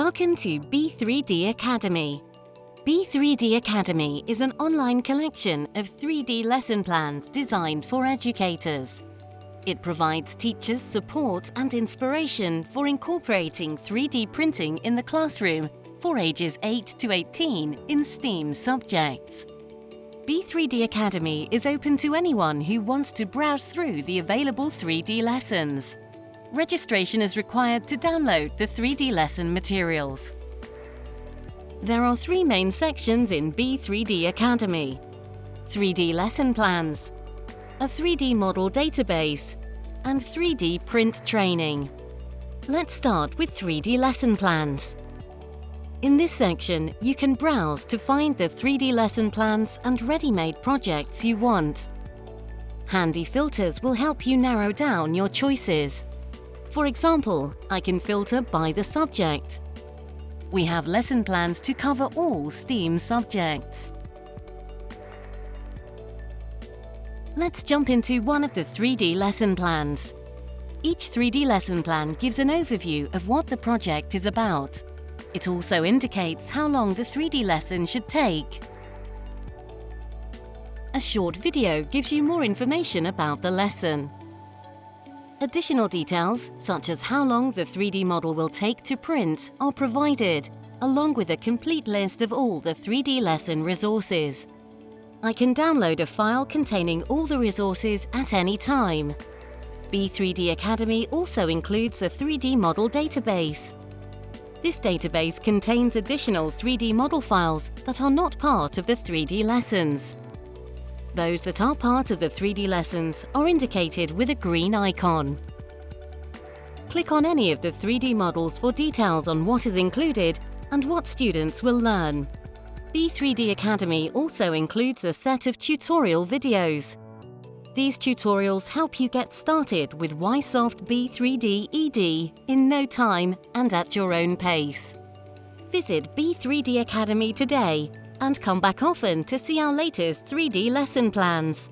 Welcome to be3D Academy. be3D Academy is an online collection of 3D lesson plans designed for educators. It provides teachers support and inspiration for incorporating 3D printing in the classroom for ages 8 to 18 in STEAM subjects. be3D Academy is open to anyone who wants to browse through the available 3D lessons. Registration is required to download the 3D lesson materials. There are three main sections in be3D Academy: 3D lesson plans, a 3D model database, and 3D print training. Let's start with 3D lesson plans. In this section, you can browse to find the 3D lesson plans and ready-made projects you want. Handy filters will help you narrow down your choices. For example, I can filter by the subject. We have lesson plans to cover all STEAM subjects. Let's jump into one of the 3D lesson plans. Each 3D lesson plan gives an overview of what the project is about. It also indicates how long the 3D lesson should take. A short video gives you more information about the lesson. Additional details, such as how long the 3D model will take to print, are provided, along with a complete list of all the 3D lesson resources. I can download a file containing all the resources at any time. be3D Academy also includes a 3D model database. This database contains additional 3D model files that are not part of the 3D lessons. Those that are part of the 3D lessons are indicated with a green icon. Click on any of the 3D models for details on what is included and what students will learn. be3D Academy also includes a set of tutorial videos. These tutorials help you get started with YSoft be3D eDee in no time and at your own pace. Visit be3D Academy today and come back often to see our latest 3D lesson plans.